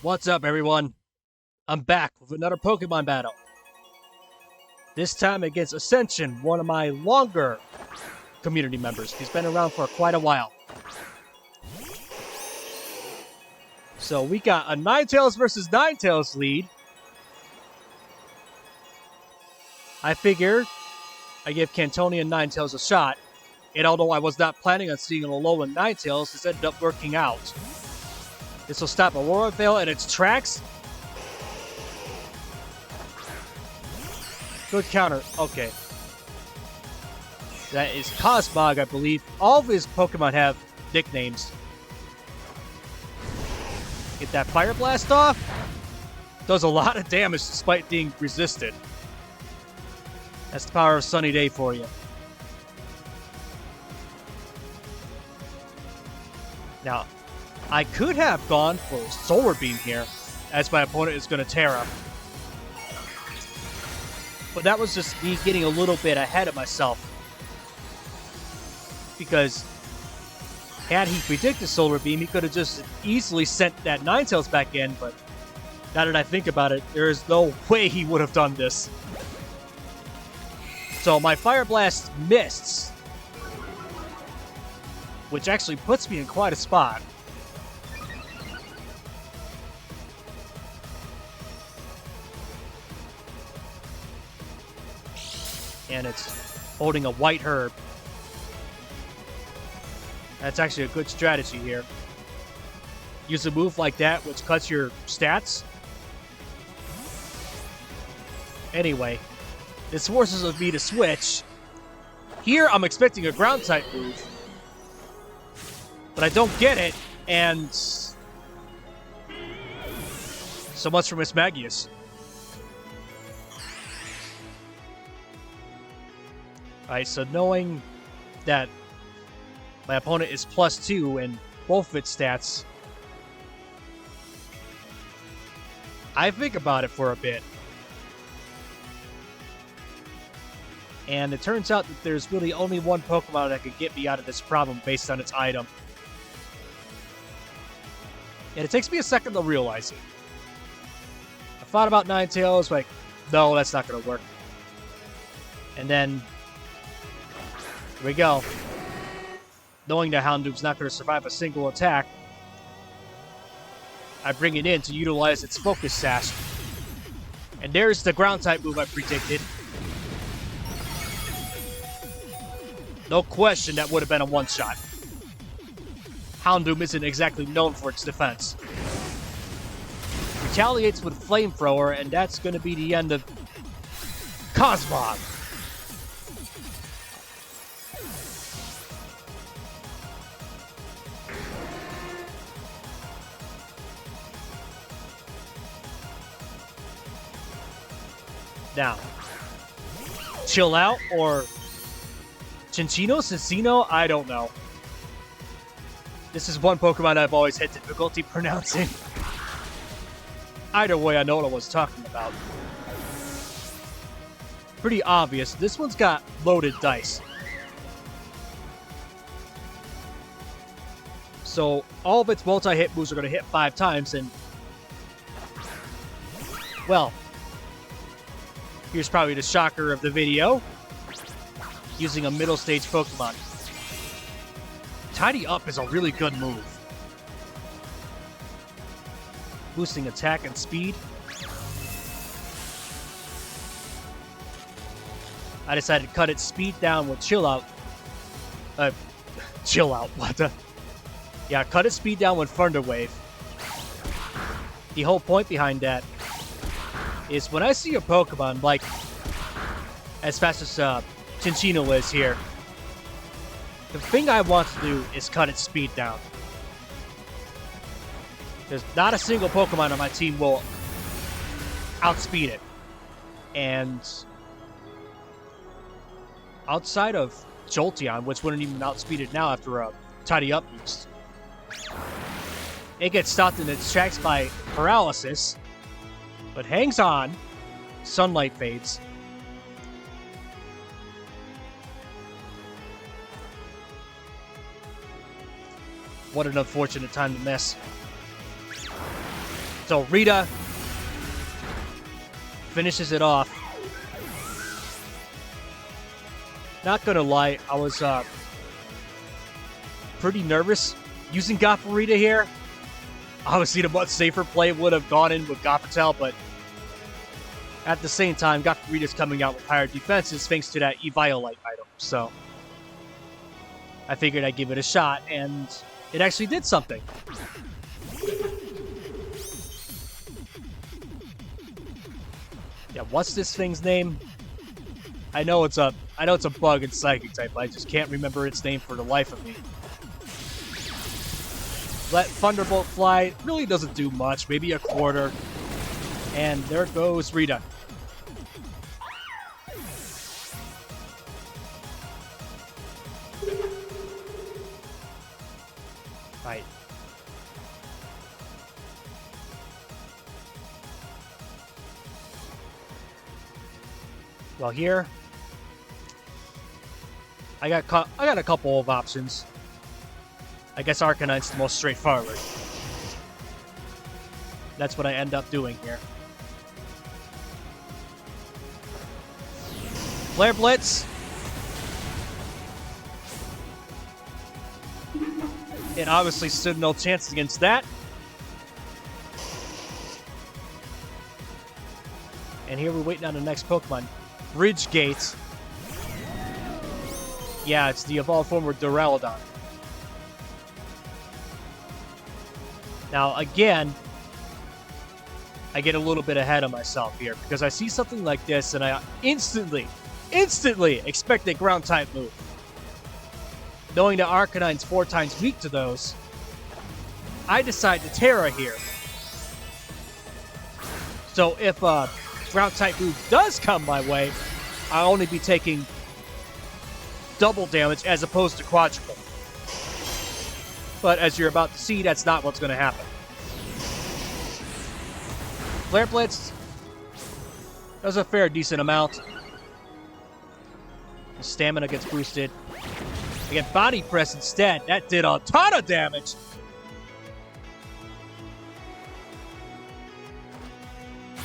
What's up, everyone? I'm back with another Pokemon battle. This time against ASCENSiON, one of my longer community members. He's been around for quite a while. So we got a Ninetales versus Ninetales lead. I figure I give Cantonian and Ninetales a shot. And although I was not planning on seeing a Alolan Ninetales, this ended up working out. This will stop Aurora Veil in its tracks. Good counter. Okay. That is Cosmog, I believe. All of his Pokemon have nicknames. Get that Fire Blast off. Does a lot of damage despite being resisted. That's the power of Sunny Day for you. Now, I could have gone for Solar Beam here, as my opponent is going to Terra. But that was just me getting a little bit ahead of myself. Because had he predicted Solar Beam, he could have just easily sent that Ninetales back in, but now that I think about it, there is no way he would have done this. So my Fire Blast missed, which actually puts me in quite a spot. And it's holding a White Herb. That's actually a good strategy here. Use a move like that, which cuts your stats. Anyway, this forces me to switch. Here, I'm expecting a Ground-type move. But I don't get it, and so much for Miss Magius. Alright, so knowing that my opponent is +2 in both of its stats, I think about it for a bit. And it turns out that there's really only one Pokemon that could get me out of this problem based on its item. And it takes me a second to realize it. I thought about Ninetales, like, no, that's not going to work. And then, here we go. Knowing that Houndoom's not going to survive a single attack, I bring it in to utilize its Focus Sash. And there's the Ground-type move I predicted. No question that would have been a one-shot. Houndoom isn't exactly known for its defense. Retaliates with Flamethrower, and that's going to be the end of Cosmog. Now, Chill Out or Cincino? I don't know. This is one Pokemon I've always had difficulty pronouncing. Either way, I know what I was talking about. Pretty obvious. This one's got loaded dice. So all of its multi-hit moves are going to hit 5 times, and well, here's probably the shocker of the video. Using a middle stage Pokemon. Tidy Up is a really good move. Boosting attack and speed. I decided to cut its speed down with Chill Out. Chill Out, what the? Yeah, cut its speed down with Thunder Wave. The whole point behind that is when I see a Pokemon like as fast as Cinccino is here, the thing I want to do is cut its speed down. There's not a single Pokemon on my team will outspeed it. And outside of Jolteon, which wouldn't even outspeed it now after a Tidy Up boost, it gets stopped in its tracks by Paralysis, but hangs on. Sunlight fades. What an unfortunate time to miss. So Rita finishes it off. Not gonna lie, I was pretty nervous using Gothorita here. Obviously, the much safer play would have gone in with Gothitelle, but at the same time, Gothorita's coming out with higher defenses thanks to that Eviolite item. So I figured I'd give it a shot, and it actually did something. Yeah, what's this thing's name? I know it's a bug in Psychic type, but I just can't remember its name for the life of me. Let Thunderbolt fly. Really doesn't do much. Maybe a quarter. And there goes Rita. Right. Well, here I got a couple of options. I guess Arcanite's the most straightforward. That's what I end up doing here. Flare Blitz. It obviously stood no chance against that. And here we're waiting on the next Pokemon. Bridge Gate. Yeah, it's the evolved form of Duraludon. Now, again, I get a little bit ahead of myself here because I see something like this and I instantly expect a ground-type move. Knowing that Arcanine's 4 times weak to those, I decide to Terra here. So if a ground-type move does come my way, I'll only be taking double damage as opposed to quadruple. But as you're about to see, that's not what's going to happen. Flare Blitz does a fair decent amount. The stamina gets boosted. I get Body Press instead. That did a ton of damage.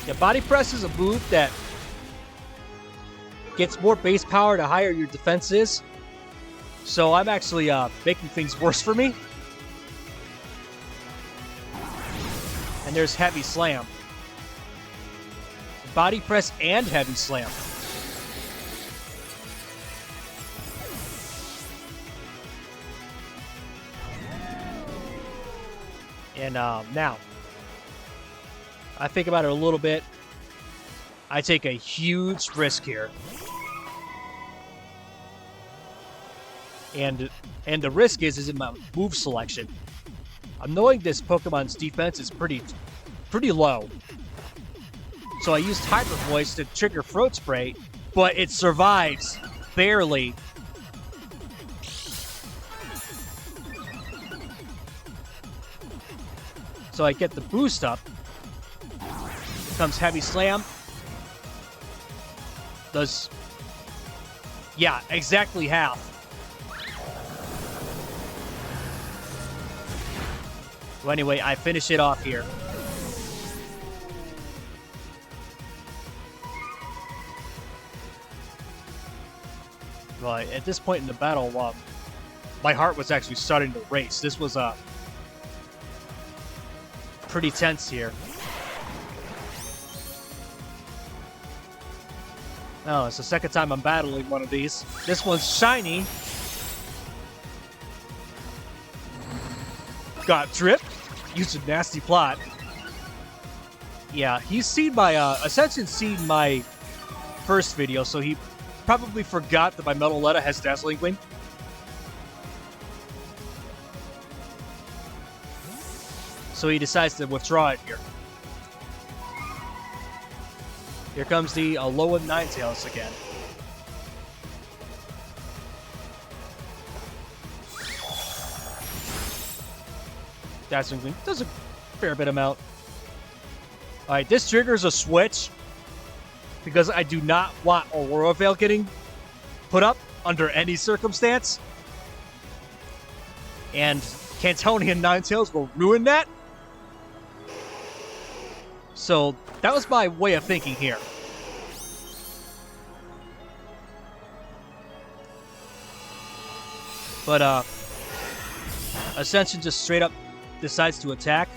Yeah, Body Press is a move that gets more base power the higher your defense is. So I'm actually making things worse for me. And there's Heavy Slam. Body Press and Heavy Slam. And now, I think about it a little bit. I take a huge risk here. And the risk is in my move selection. I'm knowing this Pokemon's defense is pretty low. So I used Hyper Voice to trigger Throat Spray, but it survives barely. So I get the boost up. Here comes Heavy Slam. Does... yeah, exactly half. Well, anyway, I finish it off here. Well, at this point in the battle, my heart was actually starting to race. This was pretty tense here. Oh, it's the second time I'm battling one of these. This one's shiny. Got Drip. Used a nasty plot. Yeah, he's seen my, ASCENSiON's seen my first video, so he probably forgot that my Metaletta has Dazzling Gleam. So he decides to withdraw it here. Here comes the Alolan Ninetales again. Dazzling Gleam does a fair bit amount. Alright, this triggers a switch because I do not want Aurora Veil getting put up under any circumstance. And Cantonian Ninetales will ruin that. So that was my way of thinking here. But Ascension just straight up decides to attack.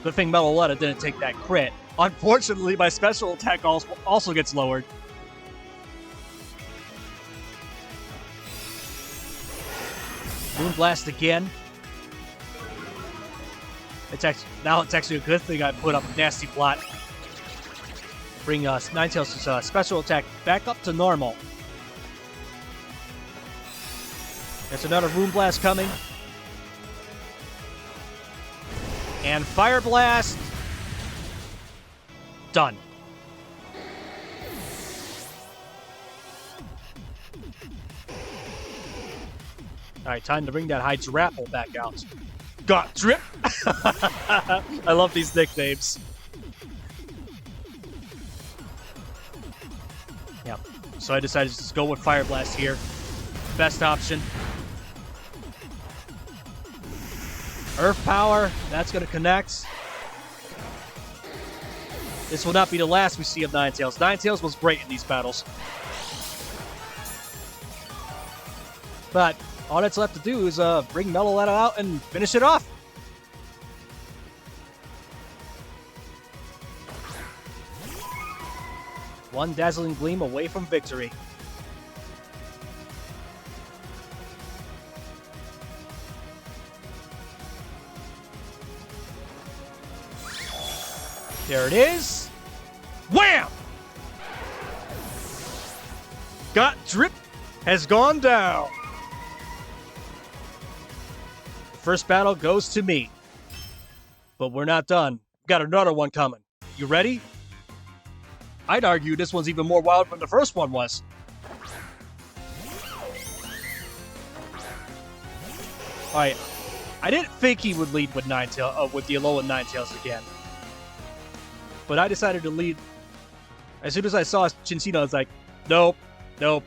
Good thing Melaletta didn't take that crit. Unfortunately, my special attack also gets lowered. Moonblast again. Now it's actually a good thing I put up a nasty plot. Bring Ninetales' special attack back up to normal. There's another Moonblast coming. And Fire Blast. Done. Alright, time to bring that Hydrapple back out. Got Drip! I love these nicknames. Yep. So I decided to just go with Fire Blast here. Best option. Earth Power, that's going to connect. This will not be the last we see of Ninetales. Ninetales was great in these battles. But all that's left to do is bring Melaletta out and finish it off. One Dazzling Gleam away from victory. There it is. Wham! Got Drip has gone down. The first battle goes to me. But we're not done. Got another one coming. You ready? I'd argue this one's even more wild than the first one was. Alright. I didn't think he would lead with with the Alolan Ninetales again. But I decided to lead. As soon as I saw Cinccino, I was like, nope, nope.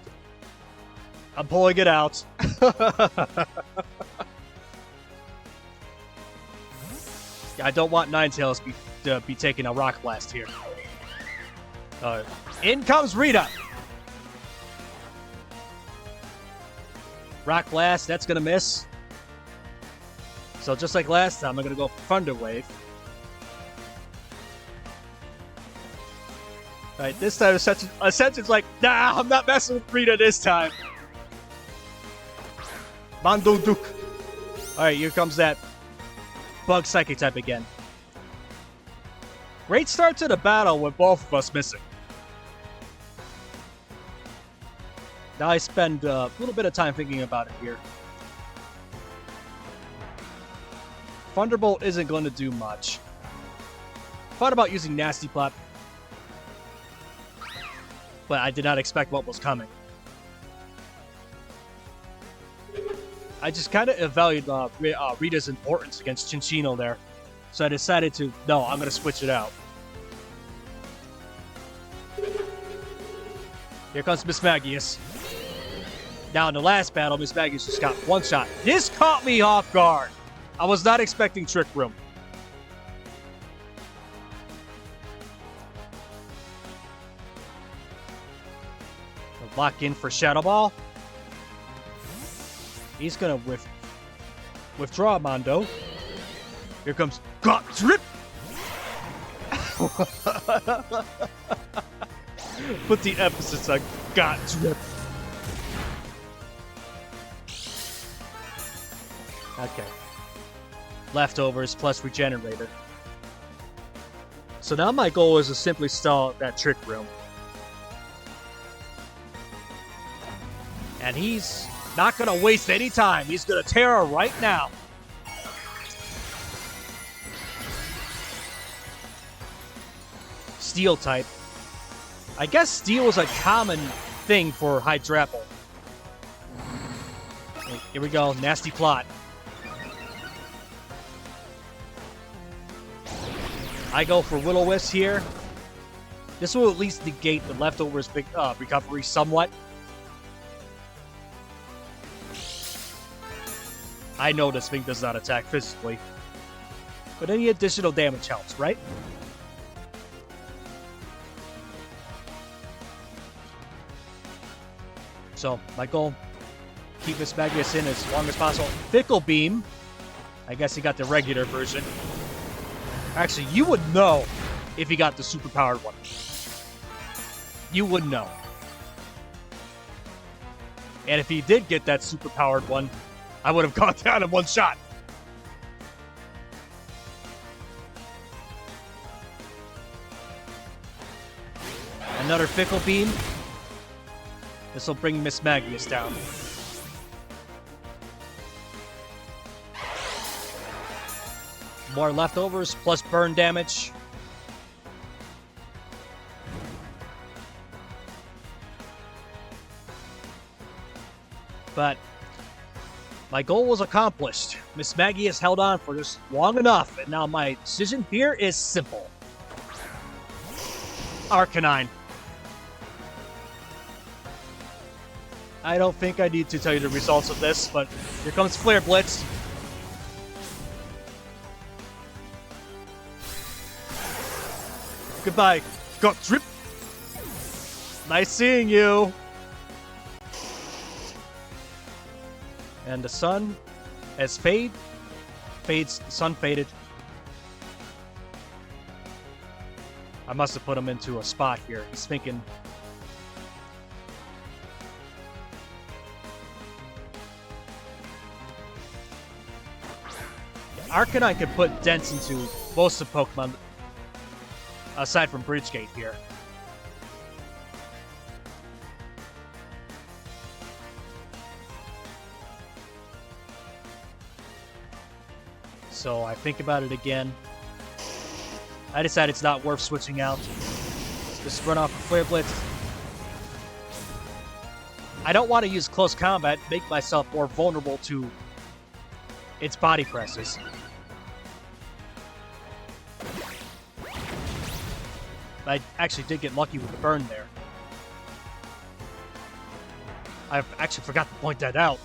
I'm pulling it out. I don't want Ninetales to be taking a Rock Blast here. In comes Rita. Rock Blast, that's going to miss. So just like last time, I'm going to go for Thunder Wave. Alright, this time Ascension's like, nah, I'm not messing with Rita this time. Mondo Duke. Alright, here comes that Bug Psychic type again. Great start to the battle with both of us missing. Now I spend a little bit of time thinking about it here. Thunderbolt isn't going to do much. Thought about using Nasty Plot, but I did not expect what was coming. I just kind of evaluated Rita's importance against Cinccino there. So I decided to, no, I'm going to switch it out. Here comes Mismagius. Now in the last battle, Mismagius just got one shot. This caught me off guard. I was not expecting Trick Room. Lock in for Shadow Ball. He's going to withdraw Mondo. Here comes Got Drip. Put the emphasis on Got Drip. Okay. Leftovers plus Regenerator. So now my goal is to simply stall that Trick Room. And he's not going to waste any time. He's going to tear her right now. Steel type. I guess Steel is a common thing for Hydrapple. Here we go. Nasty Plot. I go for Will-O-Wisp here. This will at least negate the leftovers recovery somewhat. I know this thing does not attack physically, but any additional damage helps, right? So my goal, keep Miss Magius in as long as possible. Fickle Beam. I guess he got the regular version. Actually, you would know if he got the superpowered one. You would know. And if he did get that superpowered one, I would have gone down in one shot. Another Fickle Beam. This will bring Miss Magius down. More leftovers, plus burn damage. But my goal was accomplished. Miss Magius held on for just long enough, and now my decision here is simple. Arcanine. I don't think I need to tell you the results of this, but here comes Flare Blitz. Goodbye, Gut Drip. Nice seeing you. And the sun as fades. The sun faded. I must have put him into a spot here. He's thinking. Arcanine can put dents into most of Pokemon, aside from Bridgegate here. So I think about it again. I decide it's not worth switching out. Just run off a Flare Blitz. I don't want to use close combat, make myself more vulnerable to its body presses. I actually did get lucky with the burn there. I actually forgot to point that out.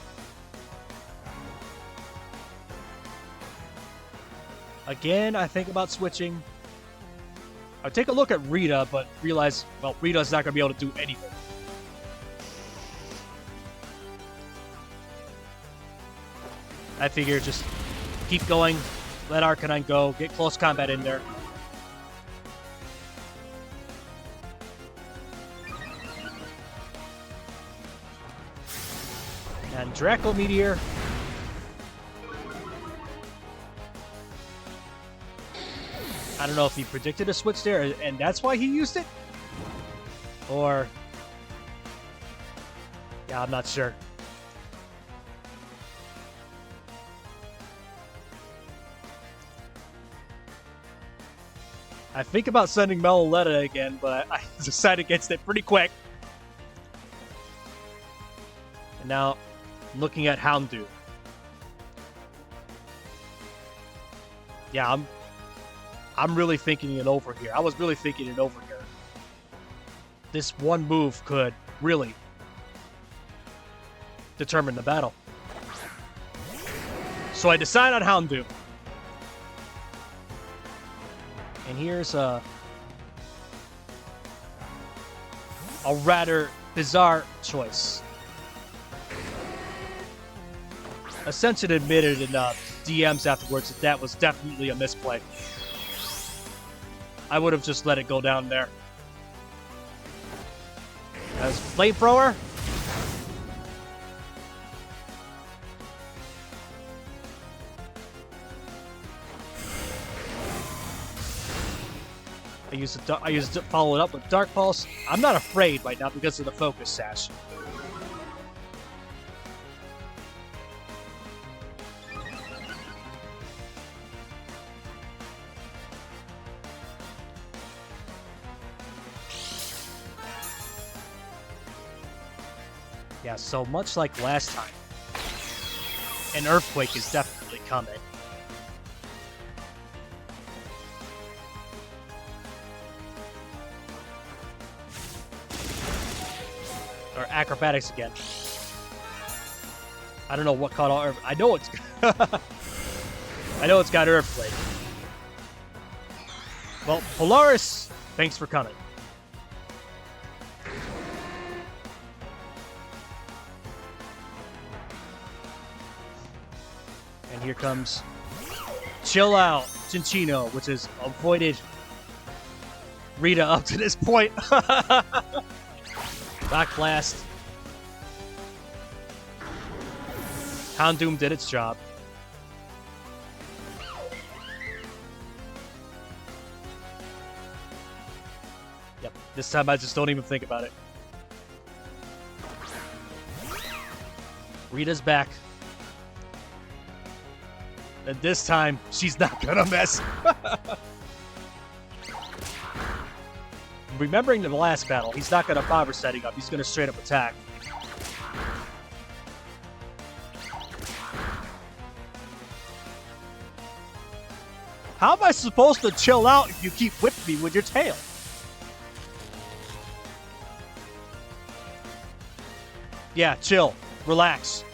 Again, I think about switching. I take a look at Rita, but realize, well, Rita's not going to be able to do anything. I figure just keep going, let Arcanine go, get close combat in there. And Draco Meteor. I don't know if he predicted a switch there, and that's why he used it? Or... yeah, I'm not sure. I think about sending Melaletta again, but I decided against it pretty quick. And now, I'm looking at Houndoom. Yeah, I'm really thinking it over here. I was really thinking it over here. This one move could really determine the battle. So I decide on Houndoom. And here's a rather bizarre choice. ASCENSiON admitted in DMs afterwards that that was definitely a misplay. I would have just let it go down there. As Flamethrower. I used to follow it up with Dark Pulse. I'm not afraid right now because of the Focus Sash. Yeah, so much like last time, an Earthquake is definitely coming. Or Acrobatics again. I don't know what caught all. I know it's. I know it's got Earthquake. Well, Polaris, thanks for coming. here comes Chill Out, Cinccino, which has avoided Rita up to this point. Rock Blast. Houndoom did its job. Yep, this time I just don't even think about it. Rita's back. And this time, she's not gonna miss. Remembering the last battle, he's not gonna bother setting up. He's gonna straight up attack. How am I supposed to chill out if you keep whipping me with your tail? Yeah, chill. Relax.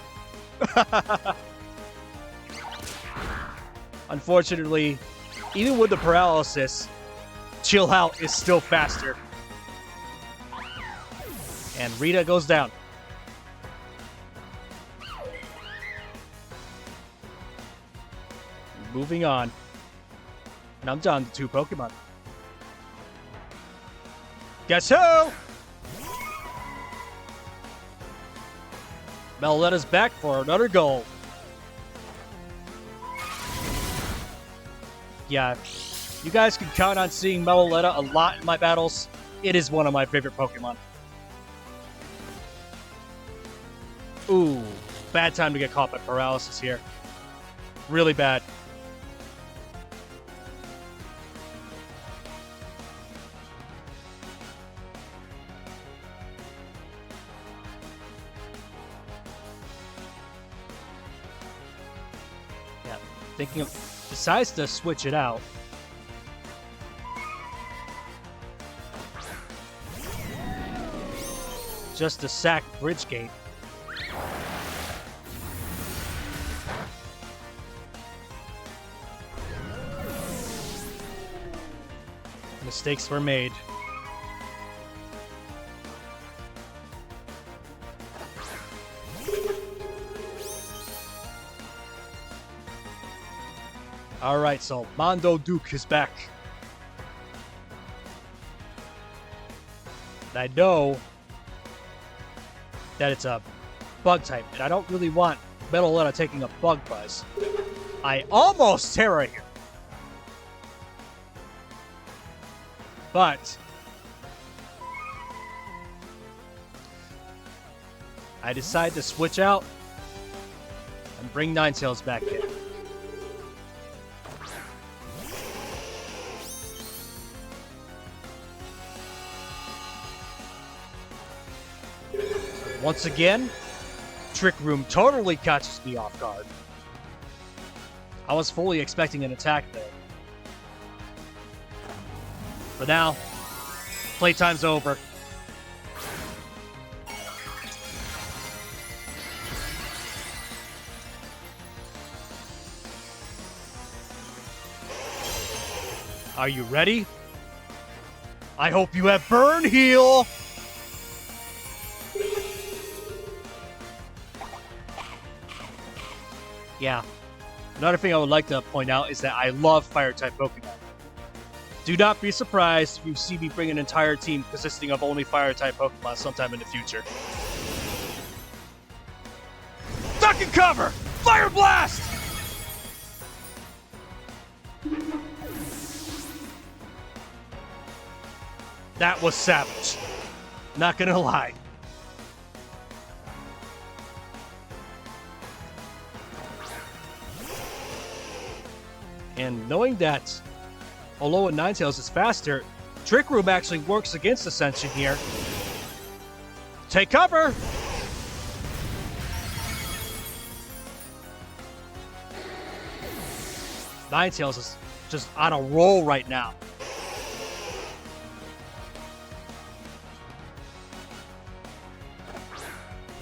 Unfortunately, even with the paralysis, Chill Out is still faster. And Rita goes down. Moving on. And I'm down to 2 Pokemon. Guess who? Meloetta's back for another goal. Yeah, you guys can count on seeing Meloetta a lot in my battles. It is one of my favorite Pokemon. Ooh, bad time to get caught by paralysis here. Really bad. Yeah, thinking of... Decides to switch it out. Just to sack Bridgegate. Mistakes were made. Alright, so Mondo Duke is back. And I know that it's a bug type, and I don't really want Meloetta taking a bug buzz. I almost Terra here. But I decide to switch out and bring Ninetales back in. Once again, Trick Room totally catches me off guard. I was fully expecting an attack there. But now, playtime's over. Are you ready? I hope you have Burn Heal! Yeah. Another thing I would like to point out is that I love Fire-type Pokemon. Do not be surprised if you see me bring an entire team consisting of only Fire-type Pokemon sometime in the future. Duck and cover! Fire Blast! That was savage. Not gonna lie. And knowing that Alolan Ninetales is faster, Trick Room actually works against Ascension here. Take cover! Ninetales is just on a roll right now.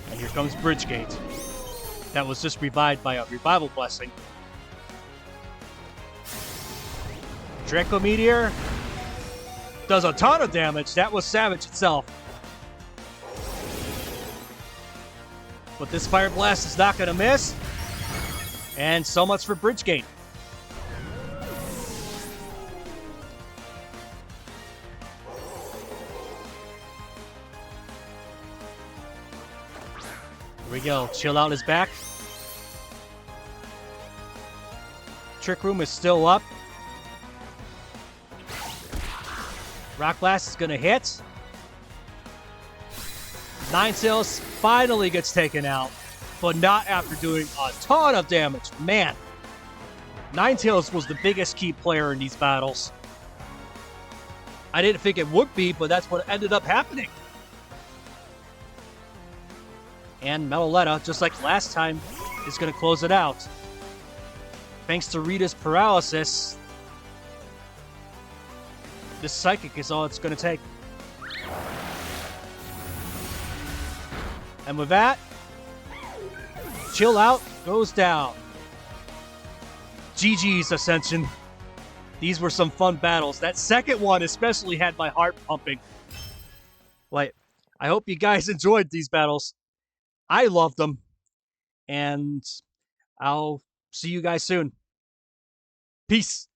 And here comes Bridgegate. That was just revived by a Revival Blessing. Draco Meteor does a ton of damage. That was savage itself. But this Fire Blast is not going to miss. And so much for bridge gate. Here we go. Chill Out is back. Trick Room is still up. Rock Blast is going to hit. Ninetales finally gets taken out, but not after doing a ton of damage. Man, Ninetales was the biggest key player in these battles. I didn't think it would be, but that's what ended up happening. And Metaletta, just like last time, is going to close it out. Thanks to Rita's paralysis, this Psychic is all it's going to take. And with that, Chill Out goes down. GG's, Ascension. These were some fun battles. That second one especially had my heart pumping. Like, I hope you guys enjoyed these battles. I loved them. And I'll see you guys soon. Peace.